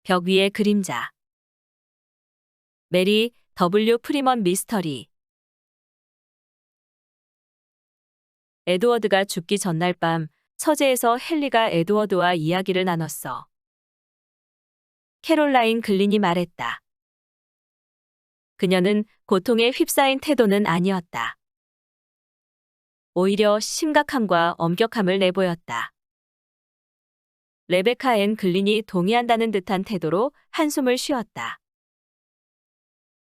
벽 위의 그림자. 메리 W. 프리먼 미스터리. 에드워드가 죽기 전날 밤 서재에서 헨리가 에드워드와 이야기를 나눴어. 캐롤라인 글린이 말했다. 그녀는 고통에 휩싸인 태도는 아니었다. 오히려 심각함과 엄격함을 내보였다. 레베카 앤 글린이 동의한다는 듯한 태도로 한숨을 쉬었다.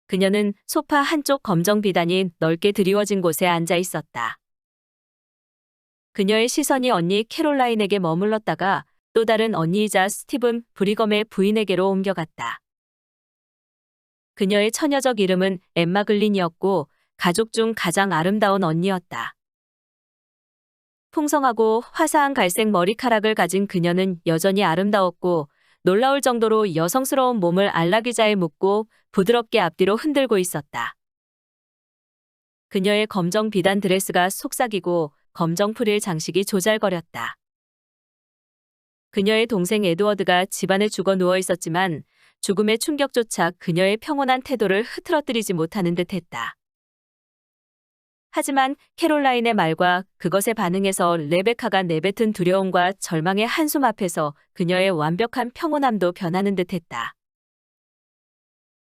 그녀는 소파 한쪽 검정 비단이 넓게 드리워진 곳에 앉아 있었다. 그녀의 시선이 언니 캐롤라인에게 머물렀다가 또 다른 언니이자 스티븐 브리검의 부인에게로 옮겨갔다. 그녀의 처녀적 이름은 엠마 글린이었고 가족 중 가장 아름다운 언니였다. 풍성하고 화사한 갈색 머리카락을 가진 그녀는 여전히 아름다웠고 놀라울 정도로 여성스러운 몸을 안락의자에 묶고 부드럽게 앞뒤로 흔들고 있었다. 그녀의 검정 비단 드레스가 속삭이고 검정 프릴 장식이 조잘거렸다. 그녀의 동생 에드워드가 집안에 죽어 누워 있었지만 죽음의 충격조차 그녀의 평온한 태도를 흐트러뜨리지 못하는 듯했다. 하지만 캐롤라인의 말과 그것에 반응해서 레베카가 내뱉은 두려움과 절망의 한숨 앞에서 그녀의 완벽한 평온함도 변하는 듯했다.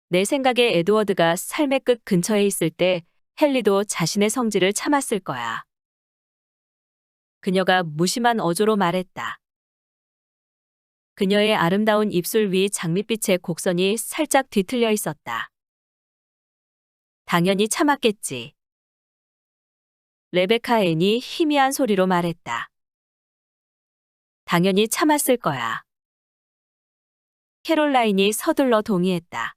내 생각에 에드워드가 삶의 끝 근처에 있을 때 헨리도 자신의 성질을 참았을 거야. 그녀가 무심한 어조로 말했다. 그녀의 아름다운 입술 위 장밋빛의 곡선이 살짝 뒤틀려 있었다. 당연히 참았겠지. 레베카 앤이 희미한 소리로 말했다. 당연히 참았을 거야. 캐롤라인이 서둘러 동의했다.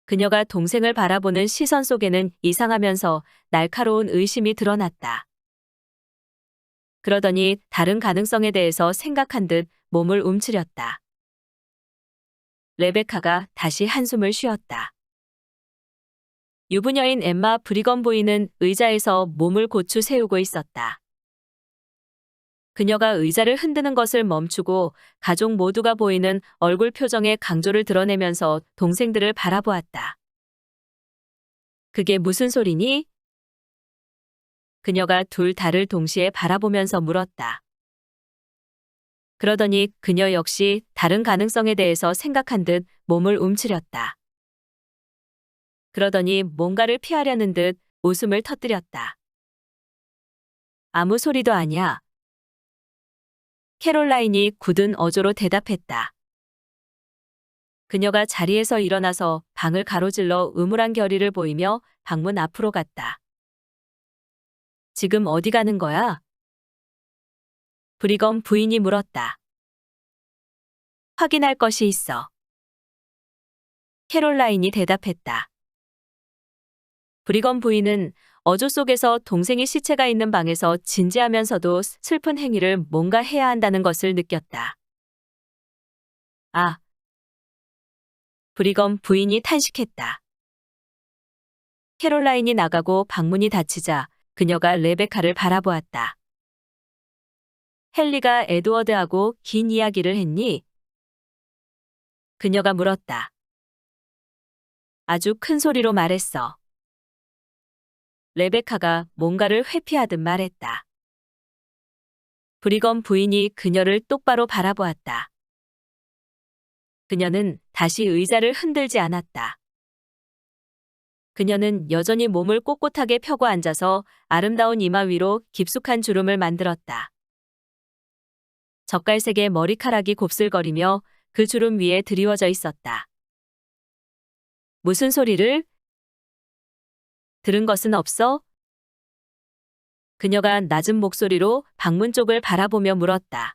그녀가 동생을 바라보는 시선 속에는 이상하면서 날카로운 의심이 드러났다. 그러더니 다른 가능성에 대해서 생각한 듯 몸을 움츠렸다. 레베카가 다시 한숨을 쉬었다. 유부녀인 엠마 브리건 부인은 의자에서 몸을 고추 세우고 있었다. 그녀가 의자를 흔드는 것을 멈추고 가족 모두가 보이는 얼굴 표정의 강조를 드러내면서 동생들을 바라보았다. 그게 무슨 소리니? 그녀가 둘 다를 동시에 바라보면서 물었다. 그러더니 그녀 역시 다른 가능성에 대해서 생각한 듯 몸을 움츠렸다. 그러더니 뭔가를 피하려는 듯 웃음을 터뜨렸다. 아무 소리도 아니야. 캐롤라인이 굳은 어조로 대답했다. 그녀가 자리에서 일어나서 방을 가로질러 음울한 결의를 보이며 방문 앞으로 갔다. 지금 어디 가는 거야? 브리검 부인이 물었다. 확인할 것이 있어. 캐롤라인이 대답했다. 브리검 부인은 어조 속에서 동생의 시체가 있는 방에서 진지하면서도 슬픈 행위를 뭔가 해야 한다는 것을 느꼈다. 아. 브리검 부인이 탄식했다. 캐롤라인이 나가고 방문이 닫히자 그녀가 레베카를 바라보았다. 헨리가 에드워드하고 긴 이야기를 했니? 그녀가 물었다. 아주 큰 소리로 말했어. 레베카가 뭔가를 회피하듯 말했다. 브리검 부인이 그녀를 똑바로 바라보았다. 그녀는 다시 의자를 흔들지 않았다. 그녀는 여전히 몸을 꼿꼿하게 펴고 앉아서 아름다운 이마 위로 깊숙한 주름을 만들었다. 젓갈색의 머리카락이 곱슬거리며 그 주름 위에 드리워져 있었다. 무슨 소리를? 들은 것은 없어? 그녀가 낮은 목소리로 방문 쪽을 바라보며 물었다.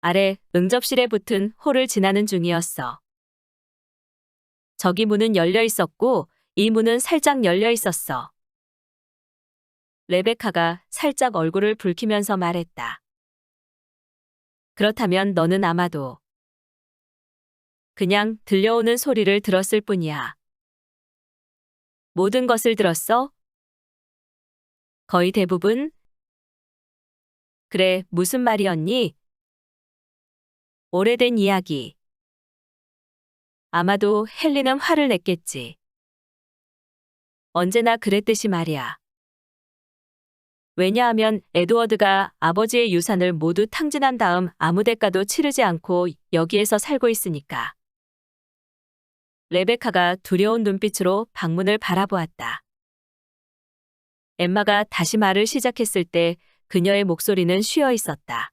아래 응접실에 붙은 홀을 지나는 중이었어. 저기 문은 열려 있었고 이 문은 살짝 열려 있었어. 레베카가 살짝 얼굴을 붉히면서 말했다. 그렇다면 너는 아마도 그냥 들려오는 소리를 들었을 뿐이야. 모든 것을 들었어? 거의 대부분? 그래, 무슨 말이었니? 오래된 이야기. 아마도 헨리는 화를 냈겠지. 언제나 그랬듯이 말이야. 왜냐하면 에드워드가 아버지의 유산을 모두 탕진한 다음 아무 대가도 치르지 않고 여기에서 살고 있으니까. 레베카가 두려운 눈빛으로 방문을 바라보았다. 엠마가 다시 말을 시작했을 때 그녀의 목소리는 쉬어 있었다.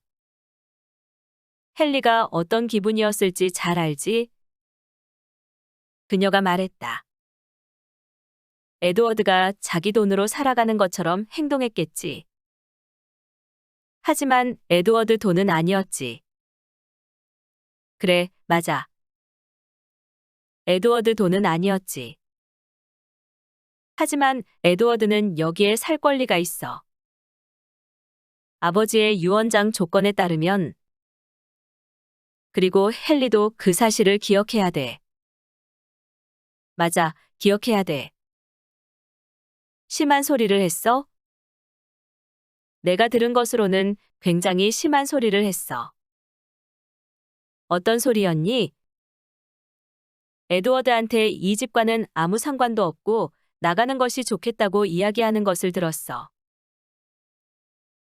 헨리가 어떤 기분이었을지 잘 알지? 그녀가 말했다. 에드워드가 자기 돈으로 살아가는 것처럼 행동했겠지. 하지만 에드워드 돈은 아니었지. 그래, 맞아. 에드워드 돈은 아니었지. 하지만 에드워드는 여기에 살 권리가 있어. 아버지의 유언장 조건에 따르면. 그리고 헨리도 그 사실을 기억해야 돼. 맞아, 기억해야 돼. 심한 소리를 했어? 내가 들은 것으로는 굉장히 심한 소리를 했어. 어떤 소리였니? 에드워드한테 이 집과는 아무 상관도 없고 나가는 것이 좋겠다고 이야기하는 것을 들었어.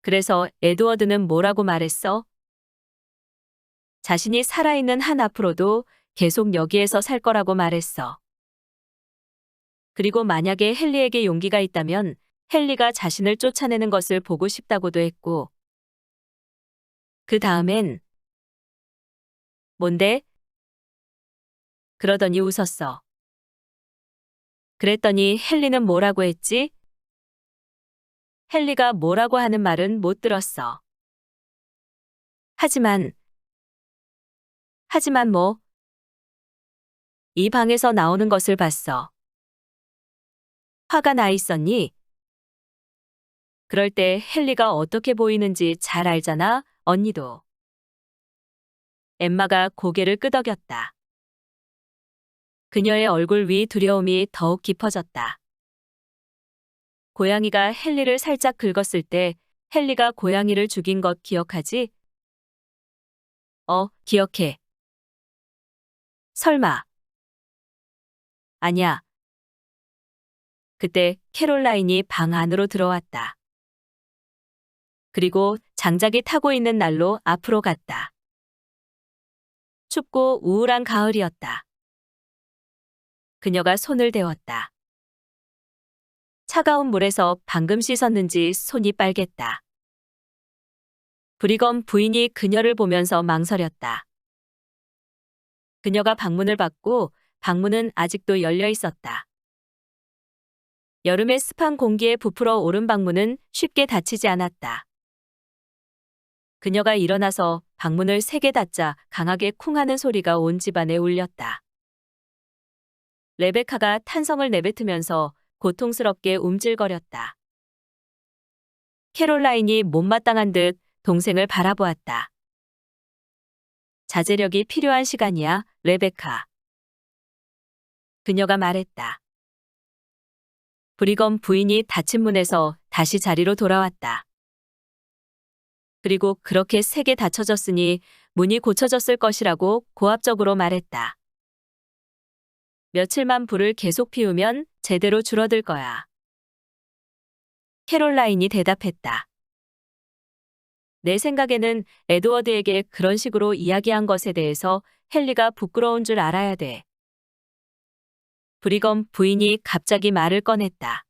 그래서 에드워드는 뭐라고 말했어? 자신이 살아있는 한 앞으로도 계속 여기에서 살 거라고 말했어. 그리고 만약에 헨리에게 용기가 있다면 헨리가 자신을 쫓아내는 것을 보고 싶다고도 했고. 그 다음엔 뭔데? 그러더니 웃었어. 그랬더니 헨리는 뭐라고 했지? 헨리가 뭐라고 하는 말은 못 들었어. 하지만 뭐? 이 방에서 나오는 것을 봤어. 화가 나 있었니? 그럴 때 헨리가 어떻게 보이는지 잘 알잖아, 언니도. 엠마가 고개를 끄덕였다. 그녀의 얼굴 위 두려움이 더욱 깊어졌다. 고양이가 헨리를 살짝 긁었을 때 헨리가 고양이를 죽인 것 기억하지? 기억해. 설마. 아니야. 그때 캐롤라인이 방 안으로 들어왔다. 그리고 장작이 타고 있는 난로 앞으로 갔다. 춥고 우울한 가을이었다. 그녀가 손을 대었다. 차가운 물에서 방금 씻었는지 손이 빨갰다. 브리검 부인이 그녀를 보면서 망설였다. 그녀가 방문을 받고 방문은 아직도 열려 있었다. 여름의 습한 공기에 부풀어 오른 방문은 쉽게 닫히지 않았다. 그녀가 일어나서 방문을 세게 닫자 강하게 쿵하는 소리가 온 집안에 울렸다. 레베카가 탄성을 내뱉으면서 고통스럽게 움찔거렸다. 캐롤라인이 못마땅한 듯 동생을 바라보았다. 자제력이 필요한 시간이야, 레베카. 그녀가 말했다. 브리검 부인이 닫힌 문에서 다시 자리로 돌아왔다. 그리고 그렇게 세게 닫혀졌으니 문이 고쳐졌을 것이라고 고압적으로 말했다. 며칠만 불을 계속 피우면 제대로 줄어들 거야. 캐롤라인이 대답했다. 내 생각에는 에드워드에게 그런 식으로 이야기한 것에 대해서 헨리가 부끄러운 줄 알아야 돼. 브리검 부인이 갑자기 말을 꺼냈다.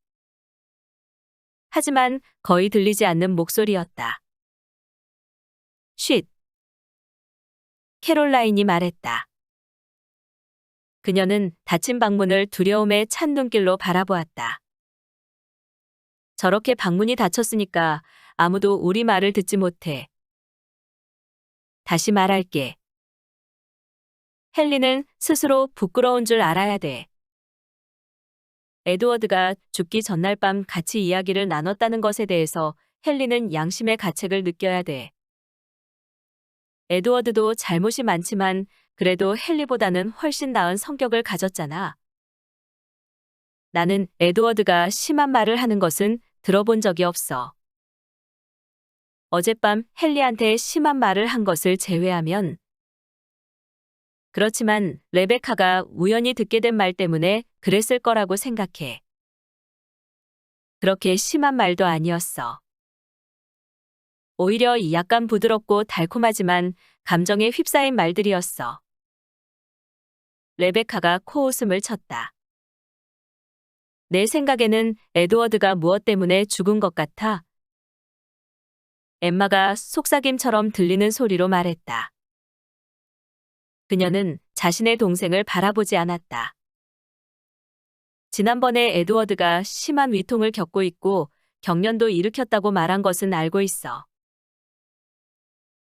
하지만 거의 들리지 않는 목소리였다. 쉿. 캐롤라인이 말했다. 그녀는 닫힌 방문을 두려움에 찬 눈길로 바라보았다. 저렇게 방문이 닫혔으니까 아무도 우리 말을 듣지 못해. 다시 말할게. 헨리는 스스로 부끄러운 줄 알아야 돼. 에드워드가 죽기 전날 밤 같이 이야기를 나눴다는 것에 대해서 헨리는 양심의 가책을 느껴야 돼. 에드워드도 잘못이 많지만 그래도 헨리보다는 훨씬 나은 성격을 가졌잖아. 나는 에드워드가 심한 말을 하는 것은 들어본 적이 없어. 어젯밤 헨리한테 심한 말을 한 것을 제외하면 그렇지만 레베카가 우연히 듣게 된 말 때문에 그랬을 거라고 생각해. 그렇게 심한 말도 아니었어. 오히려 약간 부드럽고 달콤하지만 감정에 휩싸인 말들이었어. 레베카가 코웃음을 쳤다. 내 생각에는 에드워드가 무엇 때문에 죽은 것 같아. 엠마가 속삭임처럼 들리는 소리로 말했다. 그녀는 자신의 동생을 바라보지 않았다. 지난번에 에드워드가 심한 위통을 겪고 있고 경련도 일으켰다고 말한 것은 알고 있어.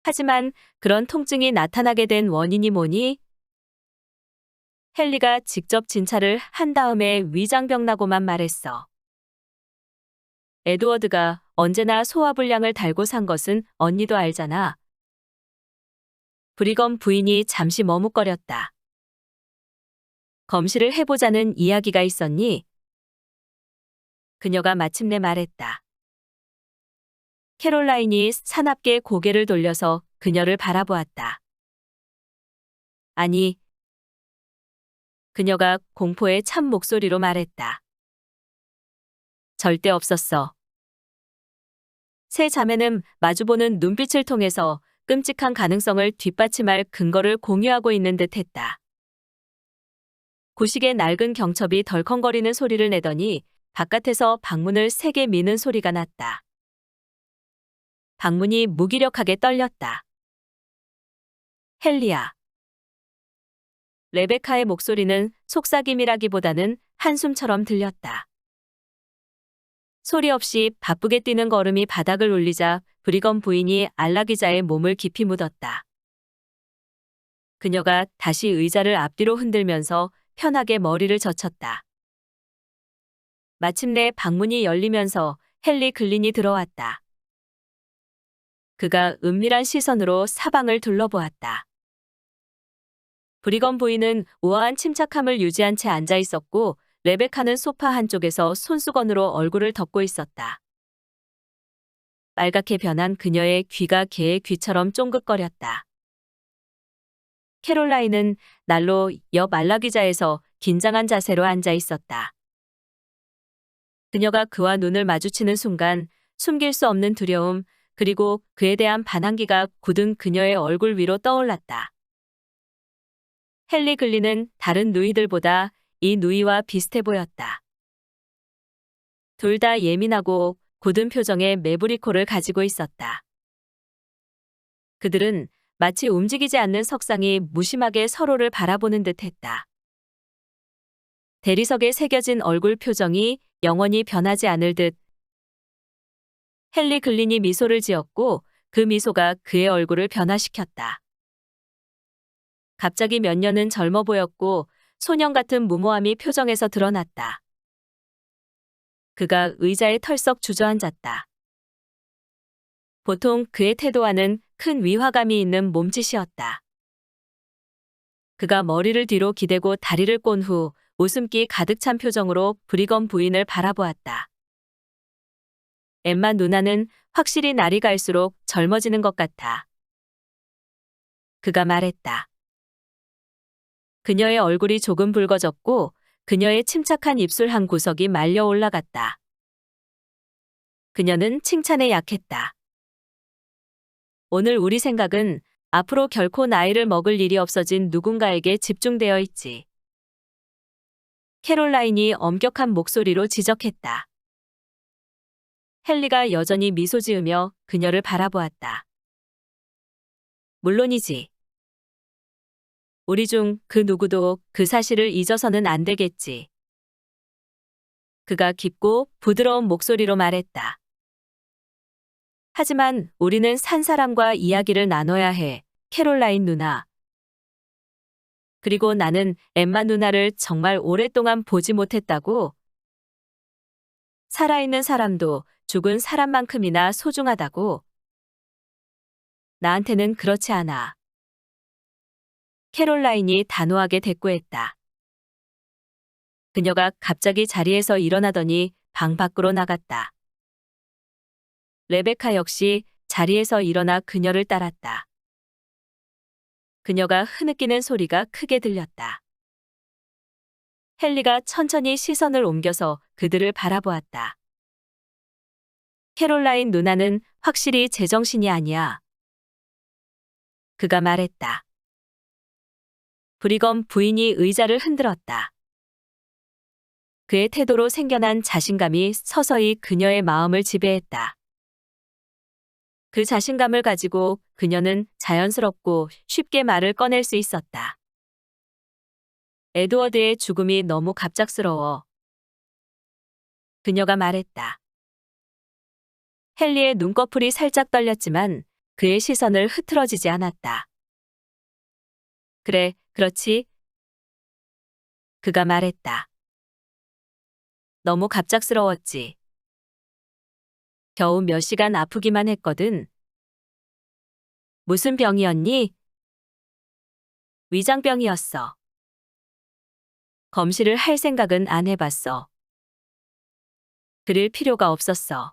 하지만 그런 통증이 나타나게 된 원인이 뭐니? 헨리가 직접 진찰을 한 다음에 위장병라고만 말했어. 에드워드가 언제나 소화불량을 달고 산 것은 언니도 알잖아. 브리검 부인이 잠시 머뭇거렸다. 검시를 해보자는 이야기가 있었니? 그녀가 마침내 말했다. 캐롤라인이 사납게 고개를 돌려서 그녀를 바라보았다. 아니, 그녀가 공포에 찬 목소리로 말했다. 절대 없었어. 세 자매는 마주보는 눈빛을 통해서 끔찍한 가능성을 뒷받침할 근거를 공유하고 있는 듯 했다. 구식의 낡은 경첩이 덜컹거리는 소리를 내더니 바깥에서 방문을 세게 미는 소리가 났다. 방문이 무기력하게 떨렸다. 헨리야. 레베카의 목소리는 속삭임이라기보다는 한숨처럼 들렸다. 소리 없이 바쁘게 뛰는 걸음이 바닥을 울리자 브리검 부인이 안락의자의 몸을 깊이 묻었다. 그녀가 다시 의자를 앞뒤로 흔들면서 편하게 머리를 젖혔다. 마침내 방문이 열리면서 헨리 글린이 들어왔다. 그가 은밀한 시선으로 사방을 둘러보았다. 브리검 부인은 우아한 침착함을 유지한 채 앉아 있었고 레베카는 소파 한쪽에서 손수건으로 얼굴을 덮고 있었다. 빨갛게 변한 그녀의 귀가 개의 귀처럼 쫑긋거렸다. 캐롤라인은 난로 옆 안락의자에서 긴장한 자세로 앉아 있었다. 그녀가 그와 눈을 마주치는 순간 숨길 수 없는 두려움 그리고 그에 대한 반항기가 굳은 그녀의 얼굴 위로 떠올랐다. 헨리 글리는 다른 누이들보다 이 누이와 비슷해 보였다. 둘 다 예민하고 굳은 표정의 메브리코를 가지고 있었다. 그들은 마치 움직이지 않는 석상이 무심하게 서로를 바라보는 듯 했다. 대리석에 새겨진 얼굴 표정이 영원히 변하지 않을 듯. 헨리 글린이 미소를 지었고 그 미소가 그의 얼굴을 변화시켰다. 갑자기 몇 년은 젊어 보였고 소년 같은 무모함이 표정에서 드러났다. 그가 의자에 털썩 주저앉았다. 보통 그의 태도와는 큰 위화감이 있는 몸짓이었다. 그가 머리를 뒤로 기대고 다리를 꼰 후 웃음기 가득 찬 표정으로 브리검 부인을 바라보았다. 엠마 누나는 확실히 날이 갈수록 젊어지는 것 같아. 그가 말했다. 그녀의 얼굴이 조금 붉어졌고 그녀의 침착한 입술 한 구석이 말려 올라갔다. 그녀는 칭찬에 약했다. 오늘 우리 생각은 앞으로 결코 나이를 먹을 일이 없어진 누군가에게 집중되어 있지. 캐롤라인이 엄격한 목소리로 지적했다. 헨리가 여전히 미소 지으며 그녀를 바라보았다. 물론이지. 우리 중 그 누구도 그 사실을 잊어서는 안 되겠지. 그가 깊고 부드러운 목소리로 말했다. 하지만 우리는 산 사람과 이야기를 나눠야 해, 캐롤라인 누나. 그리고 나는 엠마 누나를 정말 오랫동안 보지 못했다고. 살아있는 사람도 죽은 사람만큼이나 소중하다고. 나한테는 그렇지 않아. 캐롤라인이 단호하게 대꾸했다. 그녀가 갑자기 자리에서 일어나더니 방 밖으로 나갔다. 레베카 역시 자리에서 일어나 그녀를 따랐다. 그녀가 흐느끼는 소리가 크게 들렸다. 헨리가 천천히 시선을 옮겨서 그들을 바라보았다. 캐롤라인 누나는 확실히 제정신이 아니야. 그가 말했다. 브리검 부인이 의자를 흔들었다. 그의 태도로 생겨난 자신감이 서서히 그녀의 마음을 지배했다. 그 자신감을 가지고 그녀는 자연스럽고 쉽게 말을 꺼낼 수 있었다. 에드워드의 죽음이 너무 갑작스러워. 그녀가 말했다. 헨리의 눈꺼풀이 살짝 떨렸지만 그의 시선을 흐트러지지 않았다. 그래, 그렇지. 그가 말했다. 너무 갑작스러웠지. 겨우 몇 시간 아프기만 했거든. 무슨 병이었니? 위장병이었어. 검시를 할 생각은 안 해봤어. 그릴 필요가 없었어.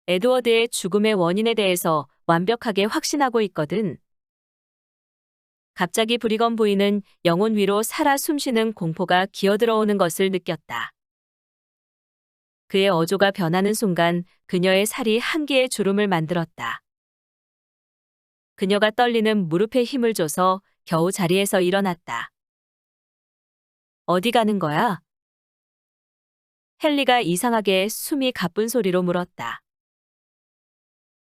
에드워드의 죽음의 원인에 대해서 완벽하게 확신하고 있거든. 갑자기 브리검 부인은 영혼 위로 살아 숨쉬는 공포가 기어들어오는 것을 느꼈다. 그의 어조가 변하는 순간 그녀의 살이 한 개의 주름을 만들었다. 그녀가 떨리는 무릎에 힘을 줘서 겨우 자리에서 일어났다. 어디 가는 거야? 헨리가 이상하게 숨이 가쁜 소리로 물었다.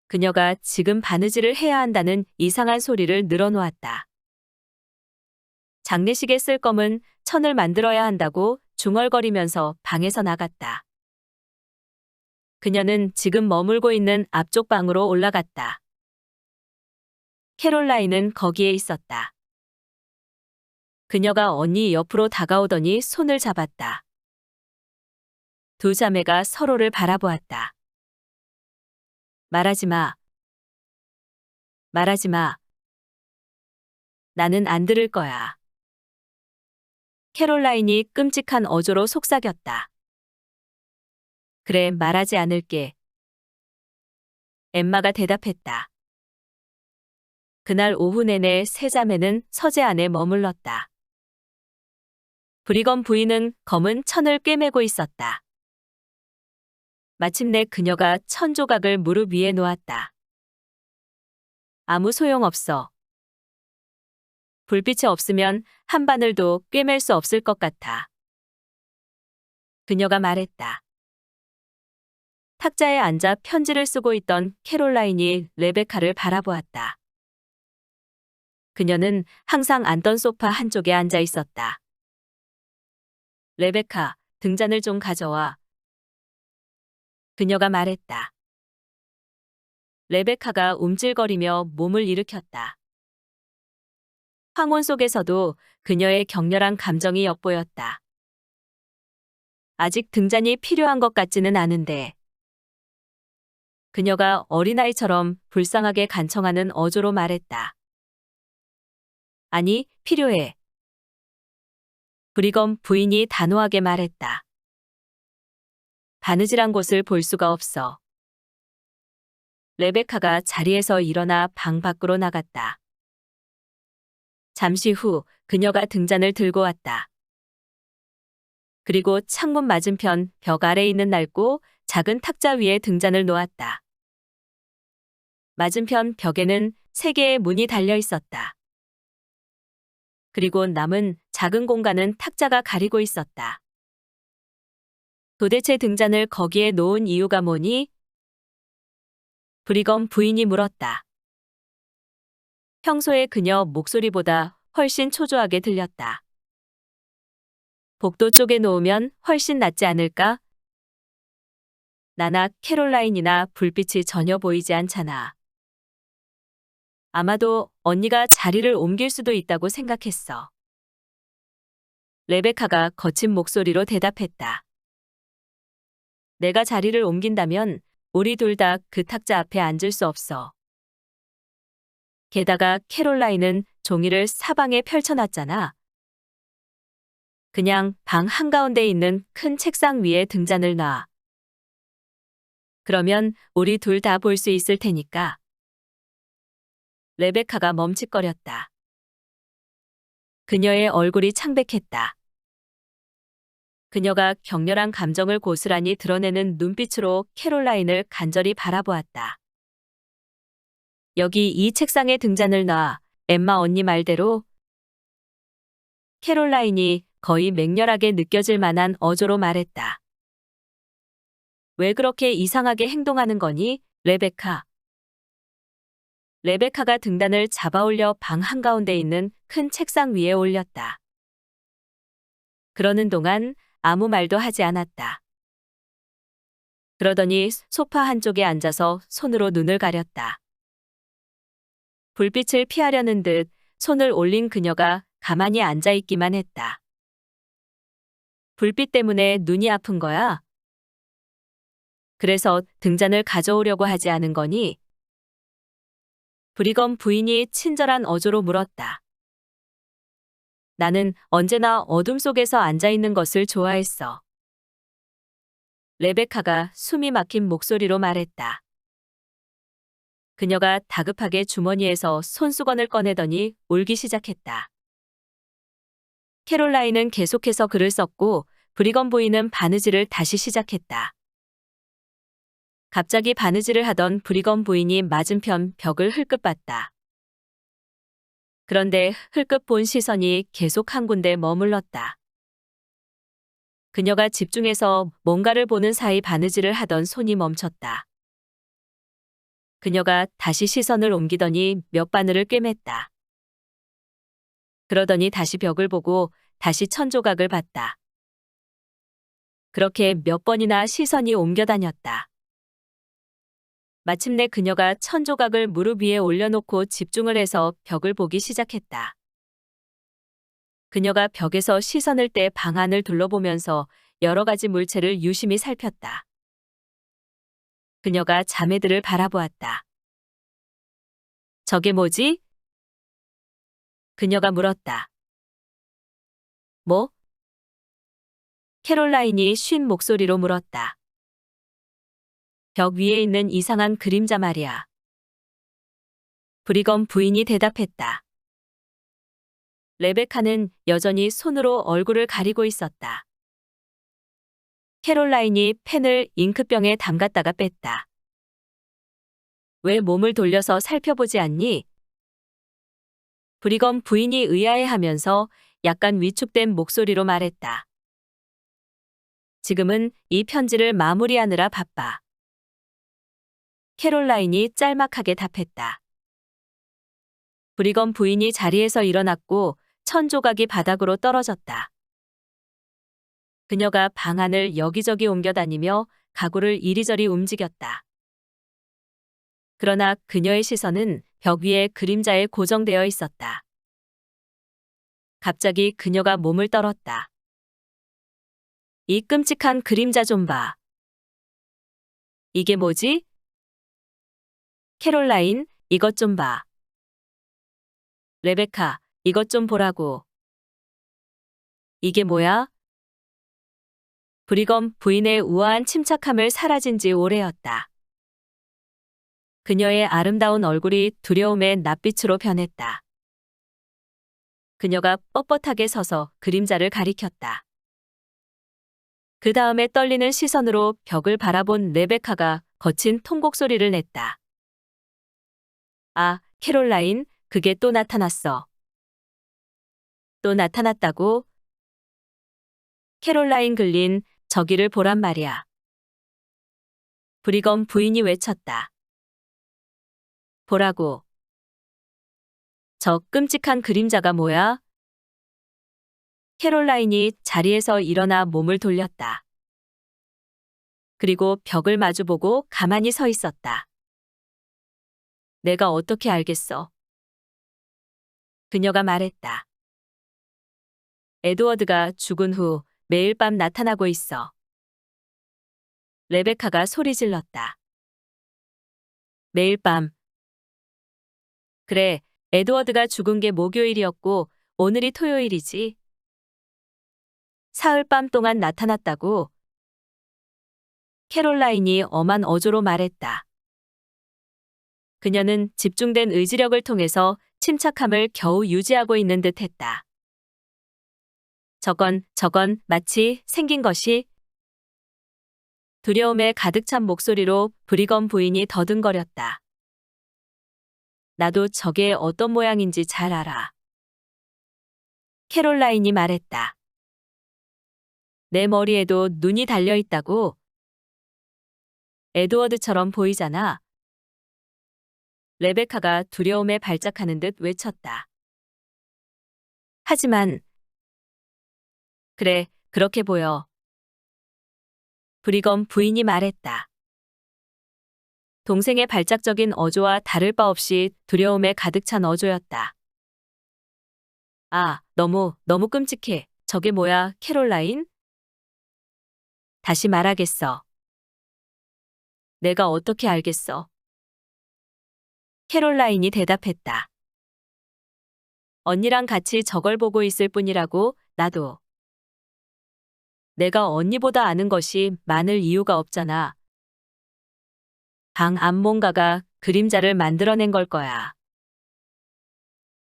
그녀가 지금 바느질을 해야 한다는 이상한 소리를 늘어놓았다. 장례식에 쓸 검은 천을 만들어야 한다고 중얼거리면서 방에서 나갔다. 그녀는 지금 머물고 있는 앞쪽 방으로 올라갔다. 캐롤라인은 거기에 있었다. 그녀가 언니 옆으로 다가오더니 손을 잡았다. 두 자매가 서로를 바라보았다. 말하지 마. 말하지 마. 나는 안 들을 거야. 캐롤라인이 끔찍한 어조로 속삭였다. 그래, 말하지 않을게. 엠마가 대답했다. 그날 오후 내내 세 자매는 서재 안에 머물렀다. 브리검 부인은 검은 천을 꿰매고 있었다. 마침내 그녀가 천 조각을 무릎 위에 놓았다. 아무 소용없어. 불빛이 없으면 한 바늘도 꿰맬 수 없을 것 같아. 그녀가 말했다. 탁자에 앉아 편지를 쓰고 있던 캐롤라인이 레베카를 바라보았다. 그녀는 항상 앉던 소파 한쪽에 앉아 있었다. 레베카, 등잔을 좀 가져와. 그녀가 말했다. 레베카가 움찔거리며 몸을 일으켰다. 황혼 속에서도 그녀의 격렬한 감정이 엿보였다. 아직 등잔이 필요한 것 같지는 않은데. 그녀가 어린아이처럼 불쌍하게 간청하는 어조로 말했다. 아니, 필요해. 브리검 부인이 단호하게 말했다. 바느질한 곳을 볼 수가 없어. 레베카가 자리에서 일어나 방 밖으로 나갔다. 잠시 후 그녀가 등잔을 들고 왔다. 그리고 창문 맞은편 벽 아래에 있는 낡고 작은 탁자 위에 등잔을 놓았다. 맞은편 벽에는 3개의 문이 달려 있었다. 그리고 남은 작은 공간은 탁자가 가리고 있었다. 도대체 등잔을 거기에 놓은 이유가 뭐니? 브리검 부인이 물었다. 평소에 그녀 목소리보다 훨씬 초조하게 들렸다. 복도 쪽에 놓으면 훨씬 낫지 않을까? 나나 캐롤라인이나 불빛이 전혀 보이지 않잖아. 아마도 언니가 자리를 옮길 수도 있다고 생각했어. 레베카가 거친 목소리로 대답했다. 내가 자리를 옮긴다면 우리 둘 다 그 탁자 앞에 앉을 수 없어. 게다가 캐롤라인은 종이를 사방에 펼쳐놨잖아. 그냥 방 한가운데 있는 큰 책상 위에 등잔을 놔. 그러면 우리 둘 다 볼 수 있을 테니까. 레베카가 멈칫거렸다. 그녀의 얼굴이 창백했다. 그녀가 격렬한 감정을 고스란히 드러내는 눈빛으로 캐롤라인을 간절히 바라보았다. 여기 이 책상에 등잔을 놔, 엠마 언니 말대로. 캐롤라인이 거의 맹렬하게 느껴질 만한 어조로 말했다. 왜 그렇게 이상하게 행동하는 거니, 레베카? 레베카가 등단을 잡아올려 방 한가운데 있는 큰 책상 위에 올렸다. 그러는 동안 아무 말도 하지 않았다. 그러더니 소파 한쪽에 앉아서 손으로 눈을 가렸다. 불빛을 피하려는 듯 손을 올린 그녀가 가만히 앉아 있기만 했다. 불빛 때문에 눈이 아픈 거야? 그래서 등잔을 가져오려고 하지 않은 거니? 브리검 부인이 친절한 어조로 물었다. 나는 언제나 어둠 속에서 앉아 있는 것을 좋아했어. 레베카가 숨이 막힌 목소리로 말했다. 그녀가 다급하게 주머니에서 손수건을 꺼내더니 울기 시작했다. 캐롤라인은 계속해서 글을 썼고 브리검 부인은 바느질을 다시 시작했다. 갑자기 바느질을 하던 브리검 부인이 맞은편 벽을 흘끗 봤다. 그런데 흘끗 본 시선이 계속 한 군데 머물렀다. 그녀가 집중해서 뭔가를 보는 사이 바느질을 하던 손이 멈췄다. 그녀가 다시 시선을 옮기더니 몇 바늘을 꿰맸다. 그러더니 다시 벽을 보고 다시 천조각을 봤다. 그렇게 몇 번이나 시선이 옮겨 다녔다. 마침내 그녀가 천조각을 무릎 위에 올려놓고 집중을 해서 벽을 보기 시작했다. 그녀가 벽에서 시선을 떼 방 안을 둘러보면서 여러 가지 물체를 유심히 살폈다. 그녀가 자매들을 바라보았다. 저게 뭐지? 그녀가 물었다. 뭐? 캐롤라인이 쉰 목소리로 물었다. 벽 위에 있는 이상한 그림자 말이야. 브리검 부인이 대답했다. 레베카는 여전히 손으로 얼굴을 가리고 있었다. 캐롤라인이 펜을 잉크병에 담갔다가 뺐다. 왜 몸을 돌려서 살펴보지 않니? 브리검 부인이 의아해하면서 약간 위축된 목소리로 말했다. 지금은 이 편지를 마무리하느라 바빠. 캐롤라인이 짤막하게 답했다. 브리검 부인이 자리에서 일어났고 천조각이 바닥으로 떨어졌다. 그녀가 방 안을 여기저기 옮겨다니며 가구를 이리저리 움직였다. 그러나 그녀의 시선은 벽 위에 그림자에 고정되어 있었다. 갑자기 그녀가 몸을 떨었다. 이 끔찍한 그림자 좀 봐. 이게 뭐지? 캐롤라인, 이것 좀 봐. 레베카, 이것 좀 보라고. 이게 뭐야? 브리검 부인의 우아한 침착함을 사라진 지 오래였다. 그녀의 아름다운 얼굴이 두려움의 낯빛으로 변했다. 그녀가 뻣뻣하게 서서 그림자를 가리켰다. 그 다음에 떨리는 시선으로 벽을 바라본 레베카가 거친 통곡 소리를 냈다. 아, 캐롤라인, 그게 또 나타났어. 또 나타났다고? 캐롤라인 글린, 저기를 보란 말이야. 브리검 부인이 외쳤다. 보라고. 저 끔찍한 그림자가 뭐야? 캐롤라인이 자리에서 일어나 몸을 돌렸다. 그리고 벽을 마주보고 가만히 서 있었다. 내가 어떻게 알겠어? 그녀가 말했다. 에드워드가 죽은 후 매일 밤 나타나고 있어. 레베카가 소리 질렀다. 매일 밤. 그래, 에드워드가 죽은 게 목요일이었고 오늘이 토요일이지. 사흘 밤 동안 나타났다고. 캐롤라인이 엄한 어조로 말했다. 그녀는 집중된 의지력을 통해서 침착함을 겨우 유지하고 있는 듯 했다. 저건 마치 생긴 것이 두려움에 가득 찬 목소리로 브리검 부인이 더듬거렸다. 나도 저게 어떤 모양인지 잘 알아. 캐롤라인이 말했다. 내 머리에도 눈이 달려 있다고? 에드워드처럼 보이잖아. 레베카가 두려움에 발작하는 듯 외쳤다. 하지만 그래, 그렇게 보여. 브리검 부인이 말했다. 동생의 발작적인 어조와 다를 바 없이 두려움에 가득 찬 어조였다. 아, 너무 끔찍해. 저게 뭐야, 캐롤라인? 다시 말하겠어. 내가 어떻게 알겠어? 캐롤라인이 대답했다. 언니랑 같이 저걸 보고 있을 뿐이라고, 나도. 내가 언니보다 아는 것이 많을 이유가 없잖아. 방 안 뭔가가 그림자를 만들어낸 걸 거야.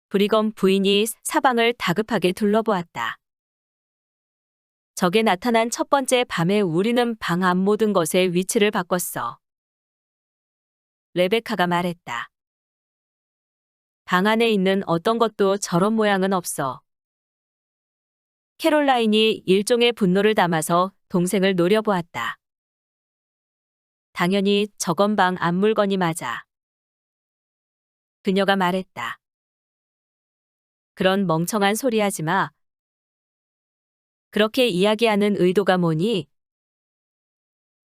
브리검 부인이 사방을 다급하게 둘러보았다. 적에 나타난 첫 번째 밤에 우리는 방 안 모든 것의 위치를 바꿨어. 레베카가 말했다. 방 안에 있는 어떤 것도 저런 모양은 없어. 캐롤라인이 일종의 분노를 담아서 동생을 노려보았다. 당연히 저건 방 안 물건이 맞아. 그녀가 말했다. 그런 멍청한 소리 하지 마. 그렇게 이야기하는 의도가 뭐니?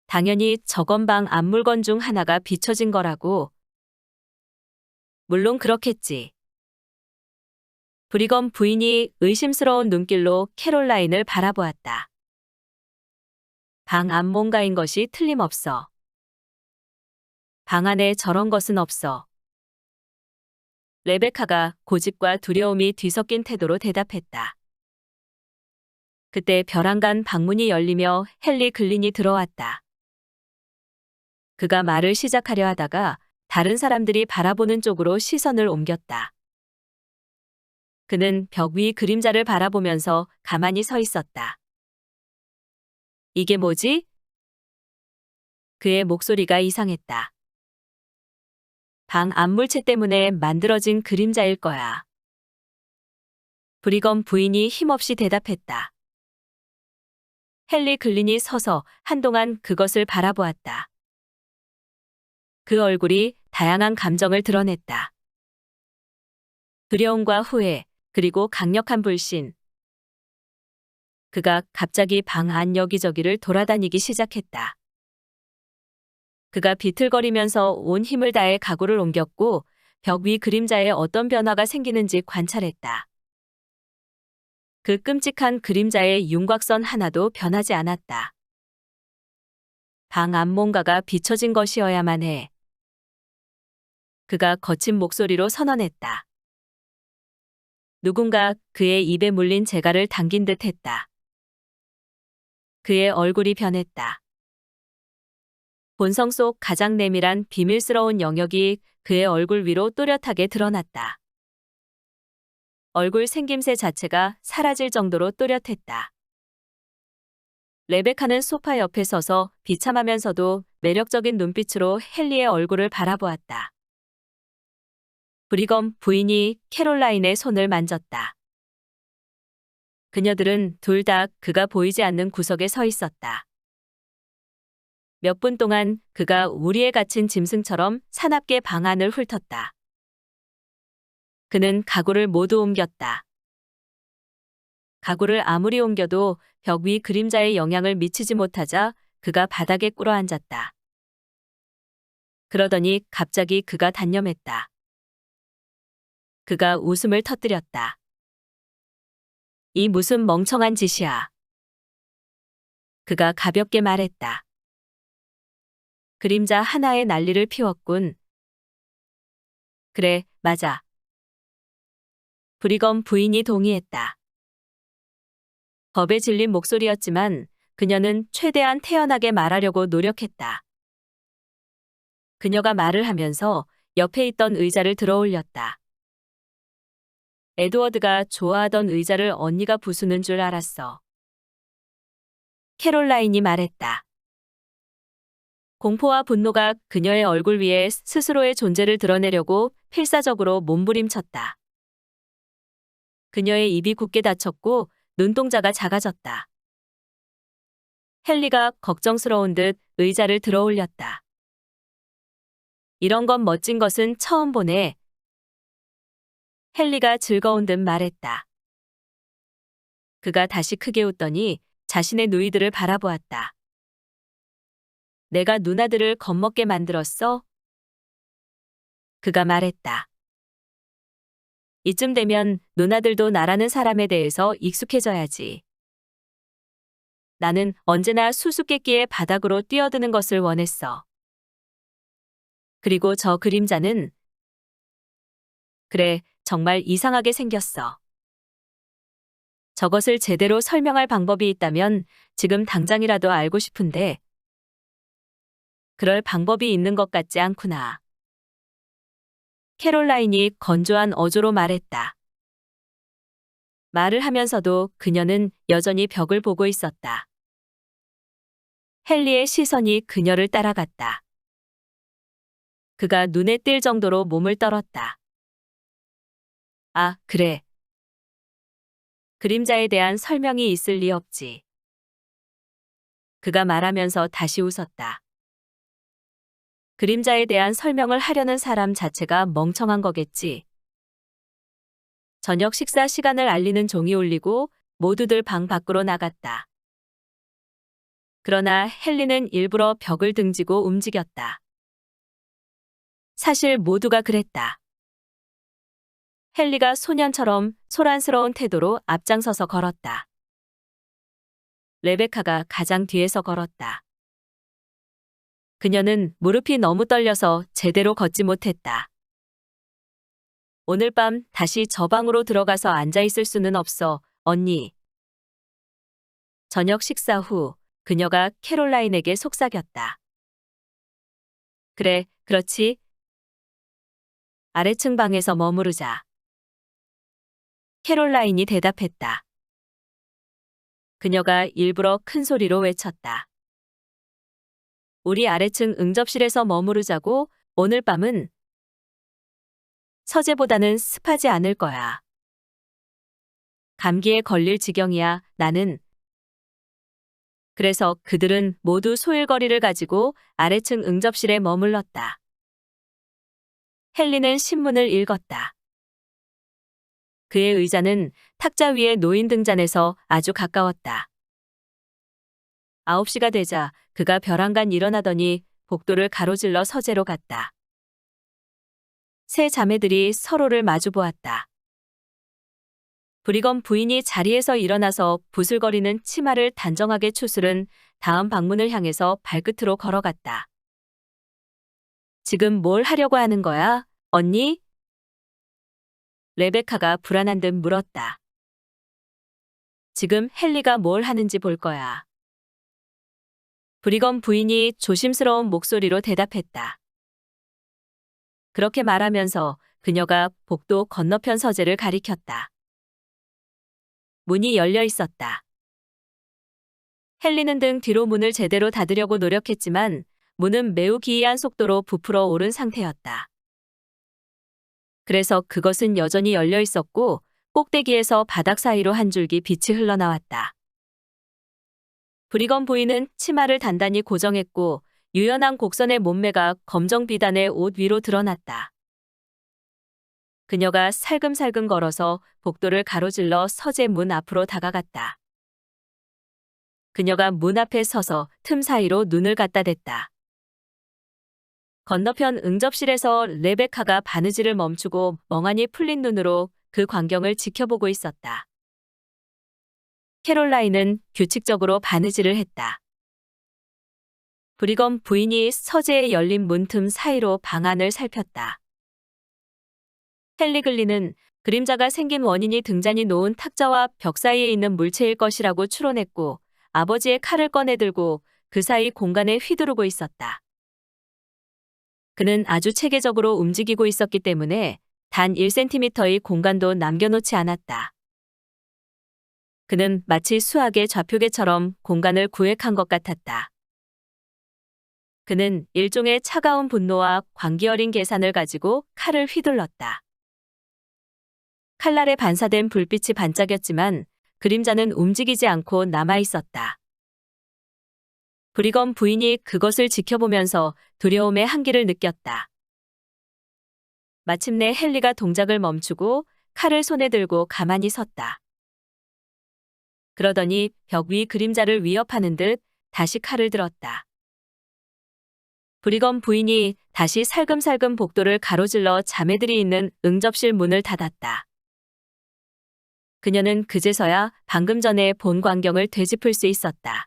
당연히 저건 방 안 물건 중 하나가 비춰진 거라고. 물론 그렇겠지. 브리검 부인이 의심스러운 눈길로 캐롤라인을 바라보았다. 방 안 뭔가인 것이 틀림없어. 방 안에 저런 것은 없어. 레베카가 고집과 두려움이 뒤섞인 태도로 대답했다. 그때 벼랑간 방문이 열리며 헨리 글린이 들어왔다. 그가 말을 시작하려 하다가 다른 사람들이 바라보는 쪽으로 시선을 옮겼다. 그는 벽 위 그림자를 바라보면서 가만히 서 있었다. 이게 뭐지? 그의 목소리가 이상했다. 방 안물체 때문에 만들어진 그림자일 거야. 브리검 부인이 힘없이 대답했다. 헨리 글린이 서서 한동안 그것을 바라보았다. 그 얼굴이 다양한 감정을 드러냈다. 두려움과 후회, 그리고 강력한 불신. 그가 갑자기 방 안 여기저기를 돌아다니기 시작했다. 그가 비틀거리면서 온 힘을 다해 가구를 옮겼고 벽 위 그림자에 어떤 변화가 생기는지 관찰했다. 그 끔찍한 그림자의 윤곽선 하나도 변하지 않았다. 방 안 뭔가가 비춰진 것이어야만 해. 그가 거친 목소리로 선언했다. 누군가 그의 입에 물린 재갈을 당긴 듯 했다. 그의 얼굴이 변했다. 본성 속 가장 내밀한 비밀스러운 영역이 그의 얼굴 위로 또렷하게 드러났다. 얼굴 생김새 자체가 사라질 정도로 또렷했다. 레베카는 소파 옆에 서서 비참하면서도 매력적인 눈빛으로 헨리의 얼굴을 바라보았다. 브리검 부인이 캐롤라인의 손을 만졌다. 그녀들은 둘 다 그가 보이지 않는 구석에 서 있었다. 몇 분 동안 그가 우리에 갇힌 짐승처럼 사납게 방 안을 훑었다. 그는 가구를 모두 옮겼다. 가구를 아무리 옮겨도 벽 위 그림자에 영향을 미치지 못하자 그가 바닥에 꿇어앉았다. 그러더니 갑자기 그가 단념했다. 그가 웃음을 터뜨렸다. 이 무슨 멍청한 짓이야. 그가 가볍게 말했다. 그림자 하나에 난리를 피웠군. 그래, 맞아. 브리검 부인이 동의했다. 겁에 질린 목소리였지만 그녀는 최대한 태연하게 말하려고 노력했다. 그녀가 말을 하면서 옆에 있던 의자를 들어 올렸다. 에드워드가 좋아하던 의자를 언니가 부수는 줄 알았어. 캐롤라인이 말했다. 공포와 분노가 그녀의 얼굴 위에 스스로의 존재를 드러내려고 필사적으로 몸부림쳤다. 그녀의 입이 굳게 닫혔고 눈동자가 작아졌다. 헨리가 걱정스러운 듯 의자를 들어 올렸다. 이런 건 멋진 것은 처음 보네. 헨리가 즐거운 듯 말했다. 그가 다시 크게 웃더니 자신의 누이들을 바라보았다. 내가 누나들을 겁먹게 만들었어? 그가 말했다. 이쯤 되면 누나들도 나라는 사람에 대해서 익숙해져야지. 나는 언제나 수수께끼의 바닥으로 뛰어드는 것을 원했어. 그리고 저 그림자는 그래, 정말 이상하게 생겼어. 저것을 제대로 설명할 방법이 있다면 지금 당장이라도 알고 싶은데 그럴 방법이 있는 것 같지 않구나. 캐롤라인이 건조한 어조로 말했다. 말을 하면서도 그녀는 여전히 벽을 보고 있었다. 헨리의 시선이 그녀를 따라갔다. 그가 눈에 띌 정도로 몸을 떨었다. 아, 그래. 그림자에 대한 설명이 있을 리 없지. 그가 말하면서 다시 웃었다. 그림자에 대한 설명을 하려는 사람 자체가 멍청한 거겠지. 저녁 식사 시간을 알리는 종이 울리고 모두들 방 밖으로 나갔다. 그러나 헨리는 일부러 벽을 등지고 움직였다. 사실 모두가 그랬다. 헨리가 소년처럼 소란스러운 태도로 앞장서서 걸었다. 레베카가 가장 뒤에서 걸었다. 그녀는 무릎이 너무 떨려서 제대로 걷지 못했다. 오늘 밤 다시 저 방으로 들어가서 앉아 있을 수는 없어, 언니. 저녁 식사 후 그녀가 캐롤라인에게 속삭였다. 그래, 그렇지. 아래층 방에서 머무르자. 캐롤라인이 대답했다. 그녀가 일부러 큰 소리로 외쳤다. 우리 아래층 응접실에서 머무르자고. 오늘 밤은 서재보다는 습하지 않을 거야. 감기에 걸릴 지경이야, 나는. 그래서 그들은 모두 소일거리를 가지고 아래층 응접실에 머물렀다. 헨리는 신문을 읽었다. 그의 의자는 탁자 위에 놓인 등잔에서 아주 가까웠다. 9시가 되자 그가 벼랑간 일어나더니 복도를 가로질러 서재로 갔다. 세 자매들이 서로를 마주 보았다. 브리검 부인이 자리에서 일어나서 부슬거리는 치마를 단정하게 추스른 다음 방문을 향해서 발끝으로 걸어갔다. 지금 뭘 하려고 하는 거야, 언니? 레베카가 불안한 듯 물었다. 지금 헨리가 뭘 하는지 볼 거야. 브리검 부인이 조심스러운 목소리로 대답했다. 그렇게 말하면서 그녀가 복도 건너편 서재를 가리켰다. 문이 열려 있었다. 헨리는 등 뒤로 문을 제대로 닫으려고 노력했지만 문은 매우 기이한 속도로 부풀어 오른 상태였다. 그래서 그것은 여전히 열려 있었고 꼭대기에서 바닥 사이로 한 줄기 빛이 흘러나왔다. 브리검 부인은 치마를 단단히 고정했고 유연한 곡선의 몸매가 검정 비단의 옷 위로 드러났다. 그녀가 살금살금 걸어서 복도를 가로질러 서재 문 앞으로 다가갔다. 그녀가 문 앞에 서서 틈 사이로 눈을 갖다 댔다. 건너편 응접실에서 레베카가 바느질을 멈추고 멍하니 풀린 눈으로 그 광경을 지켜보고 있었다. 캐롤라인은 규칙적으로 바느질을 했다. 브리검 부인이 서재에 열린 문틈 사이로 방 안을 살폈다. 헨리글리는 그림자가 생긴 원인이 등잔이 놓은 탁자와 벽 사이에 있는 물체일 것이라고 추론했고 아버지의 칼을 꺼내들고 그 사이 공간에 휘두르고 있었다. 그는 아주 체계적으로 움직이고 있었기 때문에 단 1cm의 공간도 남겨놓지 않았다. 그는 마치 수학의 좌표계처럼 공간을 구획한 것 같았다. 그는 일종의 차가운 분노와 광기 어린 계산을 가지고 칼을 휘둘렀다. 칼날에 반사된 불빛이 반짝였지만 그림자는 움직이지 않고 남아 있었다. 브리검 부인이 그것을 지켜보면서 두려움의 한기를 느꼈다. 마침내 헨리가 동작을 멈추고 칼을 손에 들고 가만히 섰다. 그러더니 벽 위 그림자를 위협하는 듯 다시 칼을 들었다. 브리검 부인이 다시 살금살금 복도를 가로질러 자매들이 있는 응접실 문을 닫았다. 그녀는 그제서야 방금 전에 본 광경을 되짚을 수 있었다.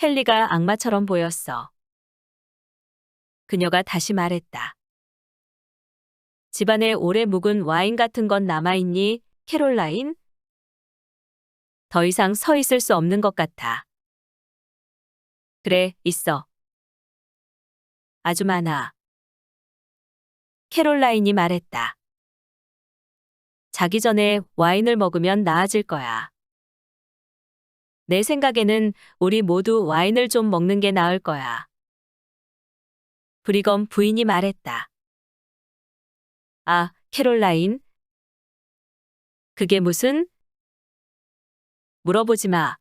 헨리가 악마처럼 보였어. 그녀가 다시 말했다. 집안에 오래 묵은 와인 같은 건 남아있니, 캐롤라인? 더 이상 서 있을 수 없는 것 같아. 그래, 있어. 아주 많아. 캐롤라인이 말했다. 자기 전에 와인을 먹으면 나아질 거야. 내 생각에는 우리 모두 와인을 좀 먹는 게 나을 거야. 브리검 부인이 말했다. 아, 캐롤라인? 그게 무슨? 물어보지 마.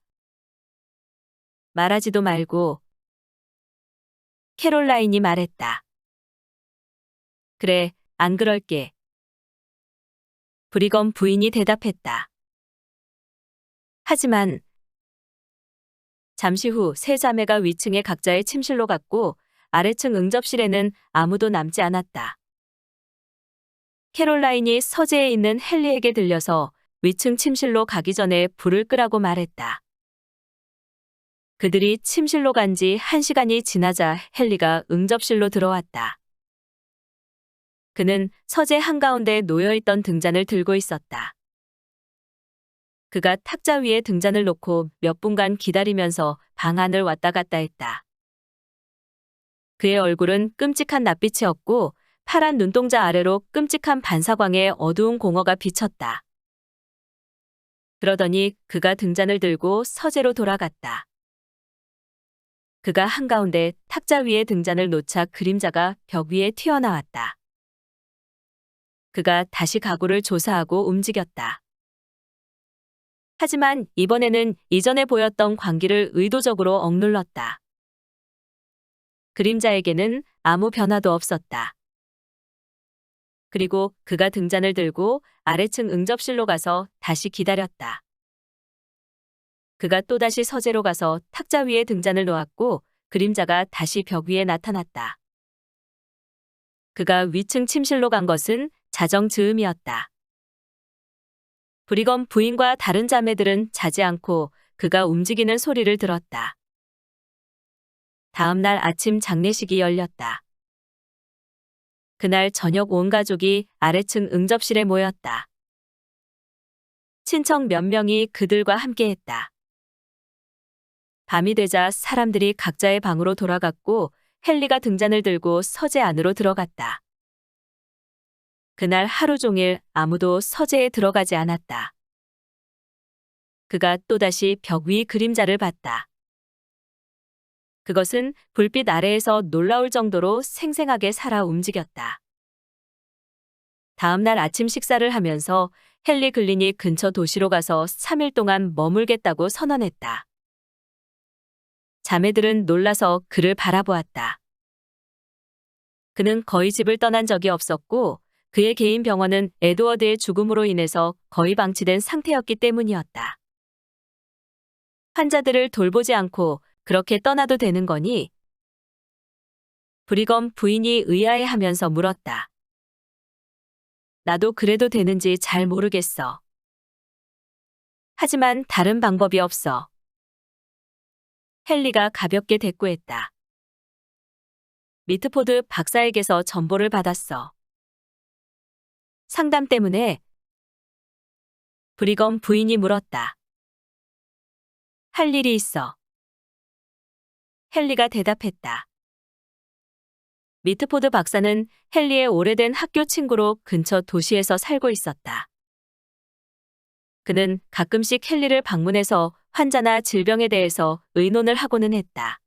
말하지도 말고. 캐롤라인이 말했다. 그래, 안 그럴게. 브리검 부인이 대답했다. 하지만 잠시 후 세 자매가 위층의 각자의 침실로 갔고 아래층 응접실에는 아무도 남지 않았다. 캐롤라인이 서재에 있는 헨리에게 들려서 위층 침실로 가기 전에 불을 끄라고 말했다. 그들이 침실로 간 지 1시간이 지나자 헨리가 응접실로 들어왔다. 그는 서재 한가운데 놓여있던 등잔을 들고 있었다. 그가 탁자 위에 등잔을 놓고 몇 분간 기다리면서 방 안을 왔다 갔다 했다. 그의 얼굴은 끔찍한 낯빛이었고 파란 눈동자 아래로 끔찍한 반사광의 어두운 공허가 비쳤다. 그러더니 그가 등잔을 들고 서재로 돌아갔다. 그가 한가운데 탁자 위에 등잔을 놓자 그림자가 벽 위에 튀어나왔다. 그가 다시 가구를 조사하고 움직였다. 하지만 이번에는 이전에 보였던 광기를 의도적으로 억눌렀다. 그림자에게는 아무 변화도 없었다. 그리고 그가 등잔을 들고 아래층 응접실로 가서 다시 기다렸다. 그가 또다시 서재로 가서 탁자 위에 등잔을 놓았고 그림자가 다시 벽 위에 나타났다. 그가 위층 침실로 간 것은 자정 즈음이었다. 브리검 부인과 다른 자매들은 자지 않고 그가 움직이는 소리를 들었다. 다음 날 아침 장례식이 열렸다. 그날 저녁 온 가족이 아래층 응접실에 모였다. 친척 몇 명이 그들과 함께했다. 밤이 되자 사람들이 각자의 방으로 돌아갔고 헨리가 등잔을 들고 서재 안으로 들어갔다. 그날 하루 종일 아무도 서재에 들어가지 않았다. 그가 또다시 벽 위 그림자를 봤다. 그것은 불빛 아래에서 놀라울 정도로 생생하게 살아 움직였다. 다음 날 아침 식사를 하면서 헨리 글린이 근처 도시로 가서 3일 동안 머물겠다고 선언했다. 자매들은 놀라서 그를 바라보았다. 그는 거의 집을 떠난 적이 없었고 그의 개인 병원은 에드워드의 죽음으로 인해서 거의 방치된 상태였기 때문이었다. 환자들을 돌보지 않고 그렇게 떠나도 되는 거니? 브리검 부인이 의아해하면서 물었다. 나도 그래도 되는지 잘 모르겠어. 하지만 다른 방법이 없어. 헨리가 가볍게 대꾸했다. 미트포드 박사에게서 전보를 받았어. 상담 때문에? 브리검 부인이 물었다. 할 일이 있어. 헨리가 대답했다. 미트포드 박사는 헨리의 오래된 학교 친구로 근처 도시에서 살고 있었다. 그는 가끔씩 헨리를 방문해서 환자나 질병에 대해서 의논을 하고는 했다.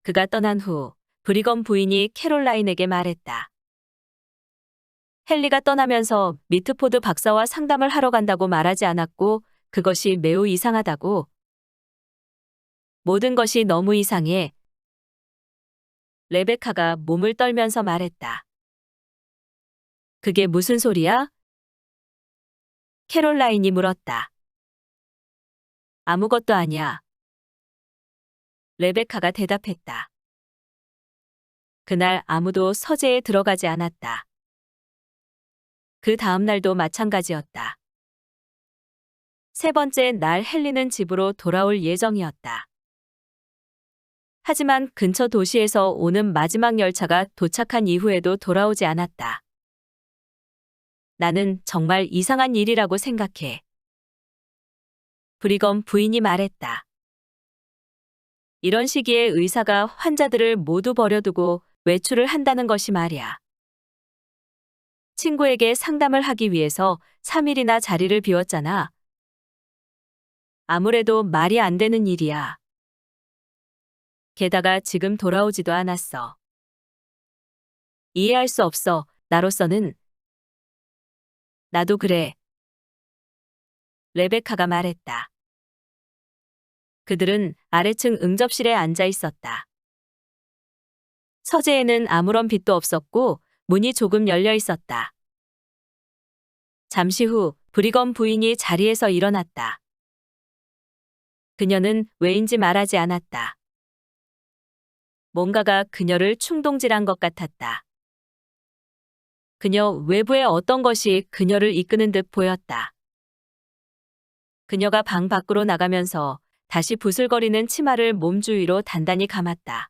그가 떠난 후 브리검 부인이 캐롤라인에게 말했다. 헨리가 떠나면서 미트포드 박사와 상담을 하러 간다고 말하지 않았고 그것이 매우 이상하다고. 모든 것이 너무 이상해. 레베카가 몸을 떨면서 말했다. 그게 무슨 소리야? 캐롤라인이 물었다. 아무것도 아니야. 레베카가 대답했다. 그날 아무도 서재에 들어가지 않았다. 그 다음 날도 마찬가지였다. 세 번째 날 헨리는 집으로 돌아올 예정이었다. 하지만 근처 도시에서 오는 마지막 열차가 도착한 이후에도 돌아오지 않았다. 나는 정말 이상한 일이라고 생각해. 브리검 부인이 말했다. 이런 시기에 의사가 환자들을 모두 버려두고 외출을 한다는 것이 말이야. 친구에게 상담을 하기 위해서 3일이나 자리를 비웠잖아. 아무래도 말이 안 되는 일이야. 게다가 지금 돌아오지도 않았어. 이해할 수 없어. 나로서는. 나도 그래. 레베카가 말했다. 그들은 아래층 응접실에 앉아 있었다. 서재에는 아무런 빛도 없었고 문이 조금 열려 있었다. 잠시 후 브리검 부인이 자리에서 일어났다. 그녀는 왜인지 말하지 않았다. 뭔가가 그녀를 충동질한 것 같았다. 그녀 외부의 어떤 것이 그녀를 이끄는 듯 보였다. 그녀가 방 밖으로 나가면서 다시 부슬거리는 치마를 몸 주위로 단단히 감았다.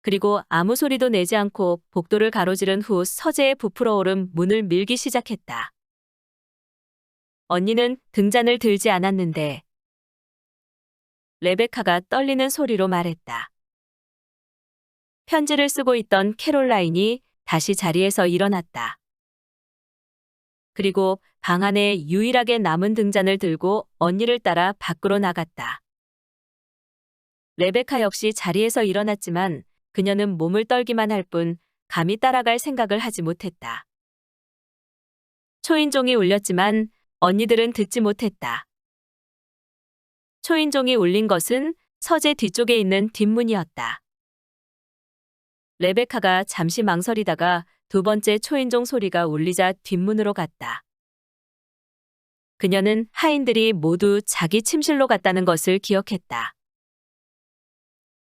그리고 아무 소리도 내지 않고 복도를 가로지른 후 서재에 부풀어 오른 문을 밀기 시작했다. 언니는 등잔을 들지 않았는데 레베카가 떨리는 소리로 말했다. 편지를 쓰고 있던 캐롤라인이 다시 자리에서 일어났다. 그리고 방 안에 유일하게 남은 등잔을 들고 언니를 따라 밖으로 나갔다. 레베카 역시 자리에서 일어났지만 그녀는 몸을 떨기만 할 뿐 감히 따라갈 생각을 하지 못했다. 초인종이 울렸지만 언니들은 듣지 못했다. 초인종이 울린 것은 서재 뒤쪽에 있는 뒷문이었다. 레베카가 잠시 망설이다가 두 번째 초인종 소리가 울리자 뒷문으로 갔다. 그녀는 하인들이 모두 자기 침실로 갔다는 것을 기억했다.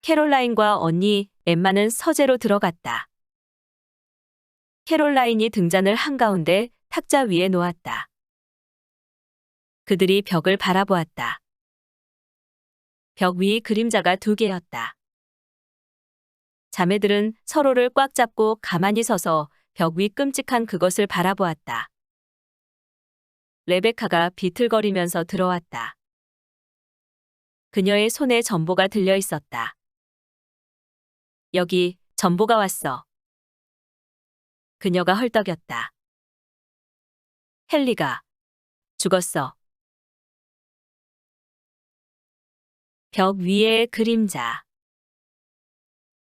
캐롤라인과 언니 엠마는 서재로 들어갔다. 캐롤라인이 등잔을 한가운데 탁자 위에 놓았다. 그들이 벽을 바라보았다. 벽 위 그림자가 2개였다. 자매들은 서로를 꽉 잡고 가만히 서서 벽 위 끔찍한 그것을 바라보았다. 레베카가 비틀거리면서 들어왔다. 그녀의 손에 전보가 들려 있었다. 여기 전보가 왔어. 그녀가 헐떡였다. 헨리가 죽었어. 벽 위의 그림자.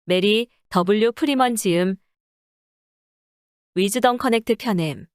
메리 W 프리먼 지음 위즈덤 커넥트 편엠